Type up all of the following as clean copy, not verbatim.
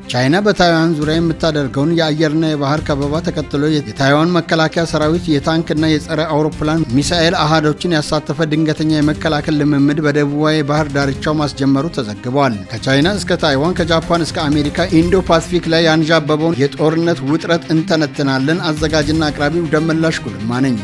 ቻይና በታይዋን ዙሪያ የምታደርገውን የአየርና የባህር ከበባ ተከትሎ የታይዋን መከላከያ ሰራዊት የታንክና የጸረ አውሮፕላን ሚሳኤል አሃዶችን ያሳተፈ ድንገተኛ የመከላከል ልምምድ በደቡባዊ ባህር ዳርቻው ማስጀመሩ ተዘግቧል። ከቻይና እስከ ታይዋን፣ ከጃፓን እስከ አሜሪካ ኢንዶ ፓሲፊክ ላይ ያንዣበበውን የጦርነት ውጥረት እንተነትናለን። አዘጋጅና አቅራቢው ደመላሽ ጉልማ ነኝ።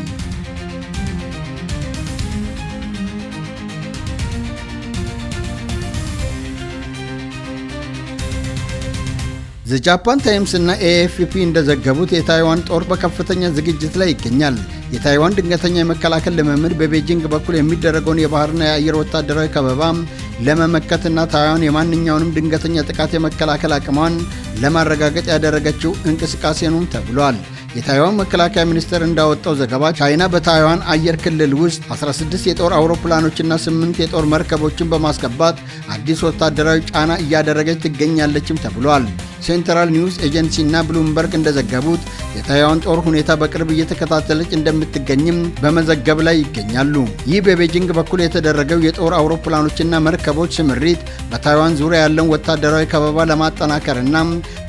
ዘ ጃፓን ታይምስ እና ኤኤፍፒ እንደዘገቡት የታይዋን ጦር በከፍተኛ ዝግጅት ላይ ይገኛል። የታይዋን ድንገተኛ የመከላከል ልምምድ በቤጂንግ በኩል የሚደረገውን የባህርና የአየር ወታደራዊ ከበባ ለመመከትና ታይዋን የማንኛውንም ድንገተኛ ጥቃት የመከላከል አቅሟን ለማረጋገጥ ያደረገችው እንቅስቃሴ ነው ተብሏል። የታይዋን መከላከያ ሚኒስቴር እንዳወጣው ዘገባ ቻይና በታይዋን አየር ክልል ውስጥ 16 የጦር አውሮፕላኖችና 8 የጦር መርከቦችን በማስገባት አዲስ ወታደራዊ ጫና እያደረገች ትገኛለችም ተብሏል። ሴንትራል ኒውስ ኤጀንሲ እና ብሉምበርግ እንደዘገቡት የታይዋን ጦር ሁኔታ በቅርብ እየተከታተለች እንደምትገኝም በመዘገብ ላይ ይገኛሉ። ይህ በቤጂንግ በኩል የተደረገው የጦር አውሮፕላኖችና መርከቦች ስምሪት በታይዋን ዙሪያ ያለውን ወታደራዊ ከበባ ለማጠናከርና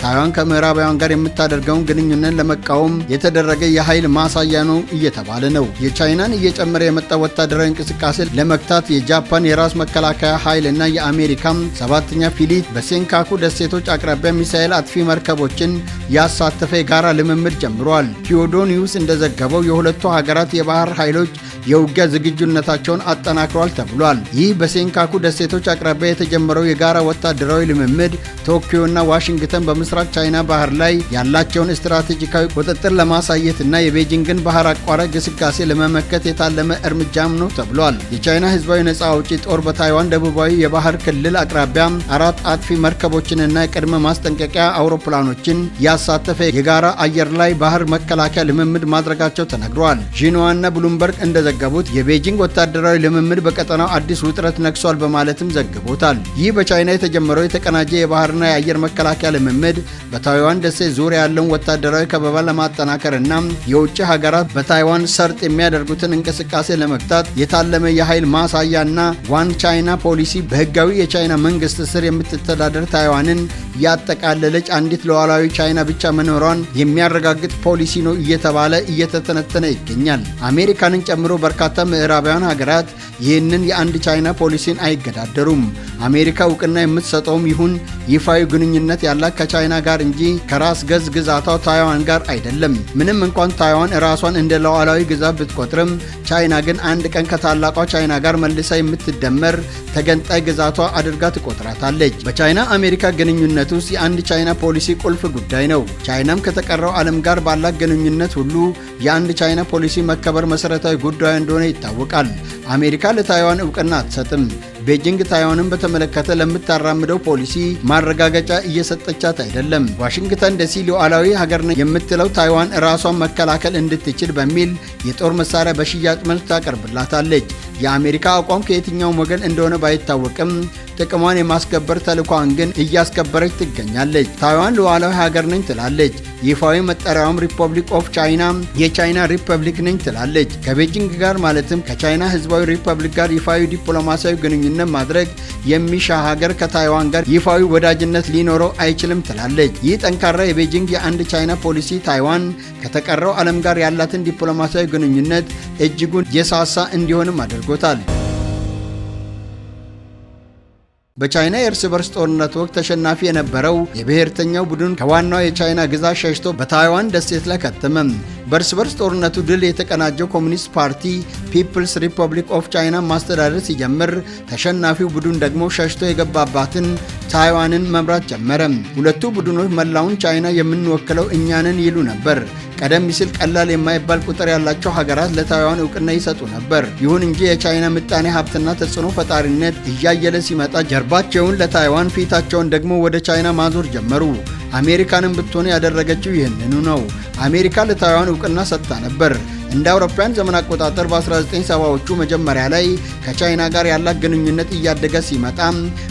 ታይዋን ከምዕራባውያን ጋር የምታደርገውን ግንኙነት ለመቃወም የተደረገ የኃይል ማሳያ ነው እየተባለ ነው። የቻይናን እየጨመረ የመጣ ወታደራዊ እንቅስቃሴ ለመግታት የጃፓን የራስ መከላከያ ኃይል እና የአሜሪካም 7ኛ ፊሊት በሴንካኩ ደሴቶች አቅራቢያ ሚሳኤል አጥፊ መርከቦችን ያሳተፈ የጋራ ልምምድ ጀምሯል። ኪዮዶ ኒውስ እንደዘገበው የሁለቱ ሀገራት የባህር ኃይሎች የውጊያ ዝግጁነታቸውን አጠናክሯል ተብሏል። ይህ በሴንካኩ ደሴቶች አቅራቢያ የተጀመረው የጋራ ወታደራዊ ልምምድ ቶኪዮና ዋሽንግተን በምስራቅ ቻይና ባህር ላይ ያላቸውን ስትራቴጂካዊ ቁጥጥር ለማሳየትና የቤጂንግን ባህር አቋራጭ ግስጋሴ ለመመከት የታለመ እርምጃም ነው ተብሏል። የቻይና ህዝባዊ ነጻ አውጪ ጦር በታይዋን ደቡባዊ የባህር ክልል አቅራቢያ 4 አጥፊ መርከቦችንና የቅድመ ማስጠንቀቂያ አውሮፕላኖችን ያሳተፈ የጋራ አየር ላይ ባህር መከላከያ ልምምድ ማድረጋቸው ተነግሯል። ዢንዋና ብሉምበርግ እንደዘገቡት የቤጂንግ ወታደራዊ ልምምድ በቀጠናው አዲስ ውጥረት ነግሷል በማለትም ዘግቦታል። ይህ በቻይና የተጀመረው የተቀናጀ የባህርና የአየር መከላከያ ልምምድ በታይዋን ደሴት ዙሪያ ያለውን ወታደራዊ ከበባ ለማጠናከርና የውጭ ሀገራት በታይዋን ሰርጥ የሚያደርጉትን እንቅስቃሴ ለመግታት የታለመ የኃይል ማሳያና ዋን ቻይና ፖሊሲ በህጋዊ የቻይና መንግስት ስር የምትተዳደር ታይዋንን ያጠቃለለች አንዲት ሉዓላዊ ቻይና ብቻ መኖሯን የሚያረጋግጥ ፖሊሲ ነው እየተባለ እየተተነተነ ይገኛል። አሜሪካንን ጨምሮ በርካታ ምዕራባውያን ሀገራት ይህንን የአንድ ቻይና ፖሊሲን አይገዳደሩም። አሜሪካ እውቅና የምትሰጠውም ይሁን ይፋዊ ግንኙነት ያላት ከቻይና ጋር እንጂ ከራስ ገዝ ግዛቷ ታይዋን ጋር አይደለም። ምንም እንኳን ታይዋን ራሷን እንደ ሉዓላዊ ግዛት ብትቆጥርም ቻይና ግን አንድ ቀን ከታላቋ ቻይና ጋር መልሳ የምትደመር ተገንጣይ ግዛቷ አድርጋ ትቆጥራታለች። በቻይና አሜሪካ ግንኙነት ውስጥ የአንድ ቻይና ፖሊሲ ቁልፍ ጉዳይ ነው። ቻይናም ከተቀረው ዓለም ጋር ባላት ግንኙነት ሁሉ የአንድ ቻይና ፖሊሲ መከበር መሰረታዊ ጉዳይ እንደሆነ ይታወቃል። አሜሪካ ለታይዋን እውቅና አትሰጥም። ቤጂንግ ታይዋንን በተመለከተ ለምታራምደው ፖሊሲ ማረጋገጫ እየሰጠቻት አይደለም። ዋሽንግተን ዲሲ ሉዓላዊ ሀገር ነች የምትለው ታይዋን ራሷን መከላከል እንድትችል በሚል የጦር መሳሪያ በሽያጭ መልክ ታቀርብላታለች። የአሜሪካ አቋም ከየትኛውም ወገን እንደሆነ ባይታወቅም ጥቅሟን የማስከበር ተልዕኳን ግን እያስከበረች ትገኛለች። ታይዋን ሉዓላዊ ሀገር ነኝ ትላለች። ይፋዊ መጠሪያውም ሪፐብሊክ ኦፍ ቻይና የቻይና ሪፐብሊክ ነኝ ትላለች። ከቤጂንግ ጋር ማለትም ከቻይና ህዝባዊ ሪፐብሊክ ጋር ይፋዊ ዲፕሎማሲያዊ ግንኙነት ማድረግ የሚሻ ሀገር ከታይዋን ጋር ይፋዊ ወዳጅነት ሊኖረው አይችልም ትላለች። ይህ ጠንካራ የቤጂንግ የአንድ ቻይና ፖሊሲ ታይዋን ከተቀረው ዓለም ጋር ያላትን ዲፕሎማሲያዊ ግንኙነት እጅጉን የሳሳ እንዲሆንም አድርጎታል። በቻይና የእርስ በርስ ጦርነት ወቅት ተሸናፊ የነበረው የብሔርተኛው ቡድን ከዋናው የቻይና ግዛት ሸሽቶ በታይዋን ደሴት ላይ ከተመ። በእርስ በርስ ጦርነቱ ድል የተቀናጀው ኮሚኒስት ፓርቲ ፒፕልስ ሪፐብሊክ ኦፍ ቻይና ማስተዳደር ሲጀምር፣ ተሸናፊው ቡድን ደግሞ ሸሽቶ የገባባትን ታይዋንን መምራት ጀመረ። ሁለቱ ቡድኖች መላውን ቻይና የምንወክለው እኛንን ይሉ ነበር። ቀደም ሲል ቀላል የማይባል ቁጥር ያላቸው ሀገራት ለታይዋን እውቅና ይሰጡ ነበር። ይሁን እንጂ የቻይና ምጣኔ ሀብትና ተጽዕኖ ፈጣሪነት እያየለ ሲመጣ ጀርባቸውን ለታይዋን ፊታቸውን ደግሞ ወደ ቻይና ማዞር ጀመሩ። አሜሪካንም ብትሆን ያደረገችው ይህንኑ ነው። አሜሪካ ለታይዋን እውቅና ሰጥታ ነበር። እንደ አውሮፓውያን ዘመን አቆጣጠር በ1970ዎቹ መጀመሪያ ላይ ከቻይና ጋር ያላት ግንኙነት እያደገ ሲመጣ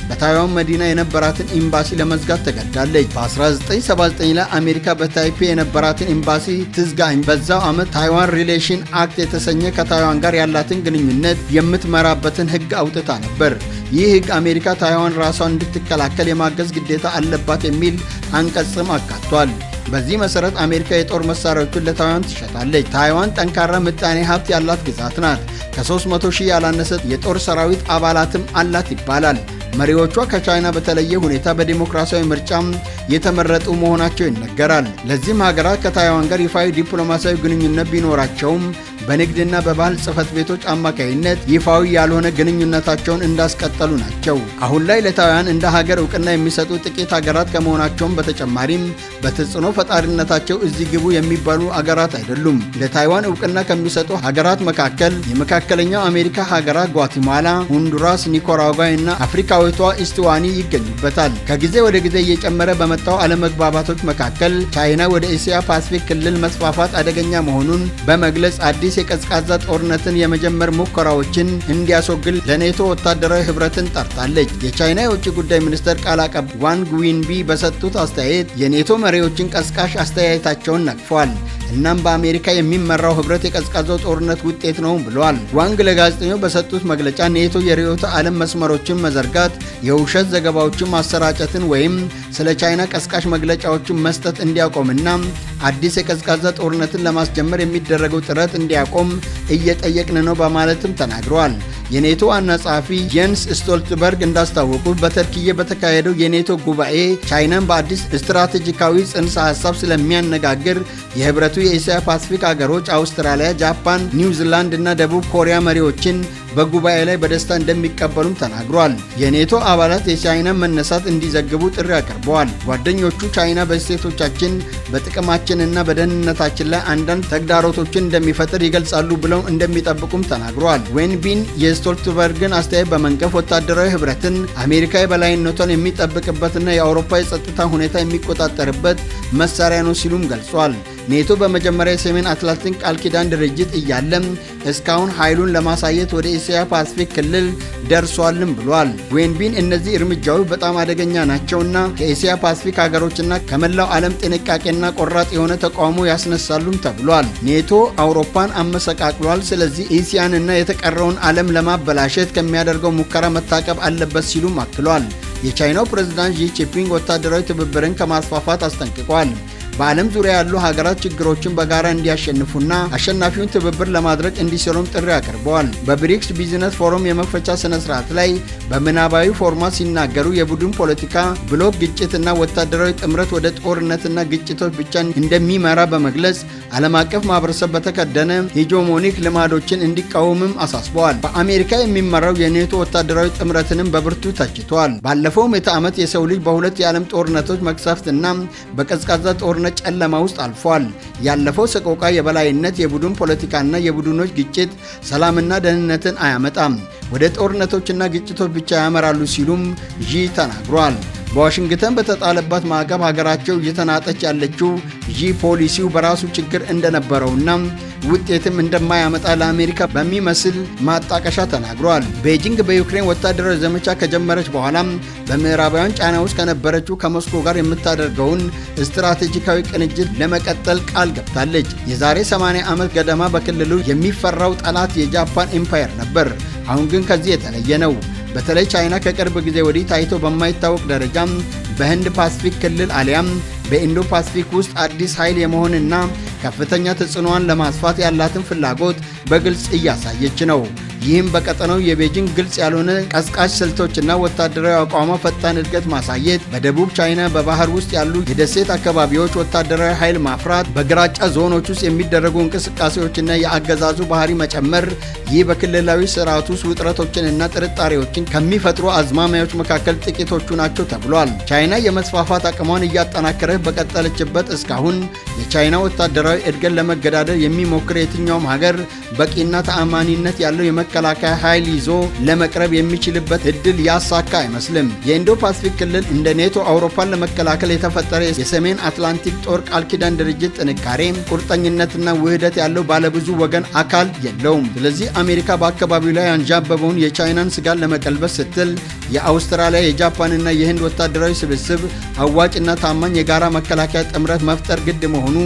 በታይዋን መዲና የነበራትን ኤምባሲ ለመዝጋት ተገድዳለች። በ1979 ላይ አሜሪካ በታይፔ የነበራትን ኤምባሲ ትዝጋኝ። በዛው ዓመት ታይዋን ሪሌሽን አክት የተሰኘ ከታይዋን ጋር ያላትን ግንኙነት የምትመራበትን ሕግ አውጥታ ነበር። ይህ ሕግ አሜሪካ ታይዋን ራሷን እንድትከላከል የማገዝ ግዴታ አለባት የሚል አንቀጽም አካቷል። በዚህ መሰረት አሜሪካ የጦር መሳሪያዎችን ለታይዋን ትሸጣለች። ታይዋን ጠንካራ ምጣኔ ሀብት ያላት ግዛት ናት። ከ300 ሺህ ያላነሰ የጦር ሰራዊት አባላትም አላት ይባላል። መሪዎቿ ከቻይና በተለየ ሁኔታ በዲሞክራሲያዊ ምርጫም የተመረጡ መሆናቸው ይነገራል። ለዚህም ሀገራት ከታይዋን ጋር ይፋዊ ዲፕሎማሲያዊ ግንኙነት ቢኖራቸውም በንግድና በባህል ጽሕፈት ቤቶች አማካይነት ይፋዊ ያልሆነ ግንኙነታቸውን እንዳስቀጠሉ ናቸው። አሁን ላይ ለታይዋን እንደ ሀገር እውቅና የሚሰጡ ጥቂት ሀገራት ከመሆናቸውም በተጨማሪም በተጽዕኖ ፈጣሪነታቸው እዚህ ግቡ የሚባሉ ሀገራት አይደሉም። ለታይዋን እውቅና ከሚሰጡ ሀገራት መካከል የመካከለኛው አሜሪካ ሀገራት ጓቲማላ፣ ሆንዱራስ፣ ኒካራጓ እና አፍሪካዊቷ ኢስዋቲኒ ይገኙበታል። ከጊዜ ወደ ጊዜ እየጨመረ በመጣው አለመግባባቶች መካከል ቻይና ወደ እስያ ፓሲፊክ ክልል መስፋፋት አደገኛ መሆኑን በመግለጽ አዲስ የቀዝቃዛ ጦርነትን የመጀመር ሙከራዎችን እንዲያስወግድ ለኔቶ ወታደራዊ ህብረትን ጠርታለች። የቻይና የውጭ ጉዳይ ሚኒስትር ቃል አቀባይ ዋንግ ዊንቢ በሰጡት አስተያየት የኔቶ መሪዎችን ቀስቃሽ አስተያየታቸውን ነቅፏል። እናም በአሜሪካ የሚመራው ህብረት የቀዝቃዛው ጦርነት ውጤት ነው ብለዋል። ዋንግ ለጋዜጠኞች በሰጡት መግለጫ ኔቶ የርዕዮተ ዓለም መስመሮችን መዘርጋት፣ የውሸት ዘገባዎችን ማሰራጨትን ወይም ስለ ቻይና ቀስቃሽ መግለጫዎችን መስጠት እንዲያቆምና አዲስ የቀዝቃዛ ጦርነትን ለማስጀመር የሚደረገው ጥረት እንዲያቆም እየጠየቅን ነው በማለትም ተናግረዋል። የኔቶ ዋና ጸሐፊ ጄንስ ስቶልትበርግ እንዳስታወቁት በተርኪዬ በተካሄደው የኔቶ ጉባኤ ቻይናን በአዲስ ስትራቴጂካዊ ጽንሰ ሐሳብ ስለሚያነጋግር የህብረቱ የኤስያ ፓሲፊክ አገሮች አውስትራሊያ፣ ጃፓን፣ ኒውዚላንድ እና ደቡብ ኮሪያ መሪዎችን በጉባኤ ላይ በደስታ እንደሚቀበሉም ተናግሯል። የኔቶ አባላት የቻይናን መነሳት እንዲዘግቡ ጥሪ አቅርበዋል። ጓደኞቹ ቻይና በእሴቶቻችን በጥቅማችንና በደህንነታችን ላይ አንዳንድ ተግዳሮቶችን እንደሚፈጥር ይገልጻሉ ብለው እንደሚጠብቁም ተናግረዋል። ዌንቢን የስቶልትበርግን አስተያየት በመንቀፍ ወታደራዊ ህብረትን አሜሪካ የበላይነቷን የሚጠብቅበትና የአውሮፓ የጸጥታ ሁኔታ የሚቆጣጠርበት መሳሪያ ነው ሲሉም ገልጿል። ኔቶ በመጀመሪያ የሰሜን አትላንቲክ ቃል ኪዳን ድርጅት እያለም እስካሁን ኃይሉን ለማሳየት ወደ እስያ ፓሲፊክ ክልል ደርሷልም ብሏል። ዌንቢን እነዚህ እርምጃዎች በጣም አደገኛ ናቸውና ከኤስያ ፓሲፊክ ሀገሮችና ከመላው ዓለም ጥንቃቄና ቆራጥ የሆነ ተቃውሞ ያስነሳሉም ተብሏል። ኔቶ አውሮፓን አመሰቃቅሏል። ስለዚህ ኤስያንና የተቀረውን ዓለም ለማበላሸት ከሚያደርገው ሙከራ መታቀብ አለበት ሲሉም አክሏል። የቻይናው ፕሬዝዳንት ዢ ጂንፒንግ ወታደራዊ ትብብርን ከማስፋፋት አስጠንቅቋል። በዓለም ዙሪያ ያሉ ሀገራት ችግሮችን በጋራ እንዲያሸንፉና አሸናፊውን ትብብር ለማድረግ እንዲሰሩም ጥሪ አቅርበዋል። በብሪክስ ቢዝነስ ፎረም የመክፈቻ ስነ ስርዓት ላይ በምናባዊ ፎርማት ሲናገሩ የቡድን ፖለቲካ ብሎክ ግጭትና ወታደራዊ ጥምረት ወደ ጦርነትና ግጭቶች ብቻ እንደሚመራ በመግለጽ ዓለም አቀፍ ማህበረሰብ በተከደነ ሄጂሞኒክ ልማዶችን እንዲቃወምም አሳስበዋል። በአሜሪካ የሚመራው የኔቶ ወታደራዊ ጥምረትንም በብርቱ ተችቷል። ባለፈው ምዕተ ዓመት የሰው ልጅ በሁለት የዓለም ጦርነቶች መቅሰፍትና በቀዝቃዛ ጦርነት ጨለማ ውስጥ አልፏል። ያለፈው ሰቆቃ የበላይነት፣ የቡድን ፖለቲካና የቡድኖች ግጭት ሰላምና ደህንነትን አያመጣም፣ ወደ ጦርነቶችና ግጭቶች ብቻ ያመራሉ ሲሉም ዢ ተናግሯል። በዋሽንግተን በተጣለባት ማዕቀብ ሀገራቸው እየተናጠች ያለችው ዢ ፖሊሲው በራሱ ችግር እንደነበረውና ውጤትም እንደማያመጣ ለአሜሪካ በሚመስል ማጣቀሻ ተናግሯል። ቤጂንግ በዩክሬን ወታደራዊ ዘመቻ ከጀመረች በኋላም በምዕራባውያን ጫና ውስጥ ከነበረችው ከሞስኮ ጋር የምታደርገውን ስትራቴጂካዊ ቅንጅት ለመቀጠል ቃል ገብታለች። የዛሬ 80 ዓመት ገደማ በክልሉ የሚፈራው ጠላት የጃፓን ኤምፓየር ነበር። አሁን ግን ከዚህ የተለየ ነው። በተለይ ቻይና ከቅርብ ጊዜ ወዲህ ታይቶ በማይታወቅ ደረጃም በህንድ ፓሲፊክ ክልል አሊያም በኢንዶ ፓሲፊክ ውስጥ አዲስ ኃይል የመሆንና ከፍተኛ ተጽዕኖዋን ለማስፋት ያላትን ፍላጎት በግልጽ እያሳየች ነው። ይህም በቀጠናው የቤጂንግ ግልጽ ያልሆነ ቀስቃሽ ስልቶችና ወታደራዊ አቋሟ ፈጣን እድገት ማሳየት፣ በደቡብ ቻይና በባህር ውስጥ ያሉ የደሴት አካባቢዎች ወታደራዊ ኃይል ማፍራት፣ በግራጫ ዞኖች ውስጥ የሚደረጉ እንቅስቃሴዎችና የአገዛዙ ባህሪ መጨመር፣ ይህ በክልላዊ ስርዓት ውስጥ ውጥረቶችንና ጥርጣሬዎችን ከሚፈጥሩ አዝማሚያዎች መካከል ጥቂቶቹ ናቸው ተብሏል። ቻይና የመስፋፋት አቅሟን እያጠናከረች በቀጠለችበት እስካሁን የቻይና ወታደራዊ እድገት ለመገዳደር የሚሞክር የትኛውም ሀገር በቂና ተአማኒነት ያለው መከላከያ ኃይል ይዞ ለመቅረብ የሚችልበት እድል ያሳካ አይመስልም። የኢንዶ ፓሲፊክ ክልል እንደ ኔቶ አውሮፓን ለመከላከል የተፈጠረ የሰሜን አትላንቲክ ጦር ቃል ኪዳን ድርጅት ጥንካሬ፣ ቁርጠኝነትና ውህደት ያለው ባለብዙ ወገን አካል የለውም። ስለዚህ አሜሪካ በአካባቢው ላይ አንዣበበውን የቻይናን ስጋት ለመቀልበስ ስትል የአውስትራሊያ፣ የጃፓንና የህንድ ወታደራዊ ስብስብ አዋጭና ታማኝ የጋራ መከላከያ ጥምረት መፍጠር ግድ መሆኑ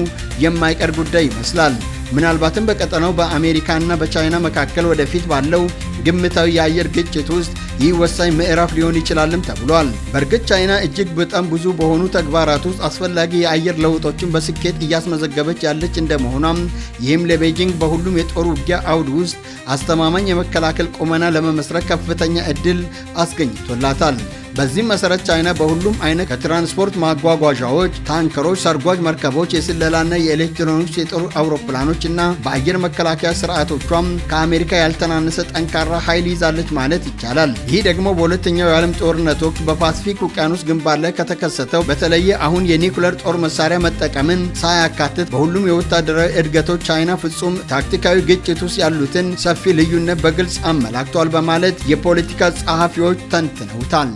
የማይቀር ጉዳይ ይመስላል። ምናልባትም በቀጠናው በአሜሪካና በቻይና መካከል ወደፊት ባለው ግምታዊ የአየር ግጭት ውስጥ ይህ ወሳኝ ምዕራፍ ሊሆን ይችላልም ተብሏል። በእርግጥ ቻይና እጅግ በጣም ብዙ በሆኑ ተግባራት ውስጥ አስፈላጊ የአየር ለውጦችን በስኬት እያስመዘገበች ያለች እንደመሆኗም ይህም ለቤጂንግ በሁሉም የጦር ውጊያ አውድ ውስጥ አስተማማኝ የመከላከል ቁመና ለመመስረት ከፍተኛ እድል አስገኝቶላታል። በዚህም መሰረት ቻይና በሁሉም አይነት ከትራንስፖርት ማጓጓዣዎች፣ ታንከሮች፣ ሰርጓጅ መርከቦች፣ የስለላና የኤሌክትሮኒክስ የጦር አውሮፕላኖች እና በአየር መከላከያ ስርዓቶቿም ከአሜሪካ ያልተናነሰ ጠንካራ ኃይል ይዛለች ማለት ይቻላል። ይህ ደግሞ በሁለተኛው የዓለም ጦርነት ወቅት በፓሲፊክ ውቅያኖስ ግንባር ላይ ከተከሰተው በተለየ አሁን የኒኩለር ጦር መሳሪያ መጠቀምን ሳያካትት በሁሉም የወታደራዊ እድገቶች ቻይና ፍጹም ታክቲካዊ ግጭት ውስጥ ያሉትን ሰፊ ልዩነት በግልጽ አመላክቷል በማለት የፖለቲካ ጸሐፊዎች ተንትነውታል።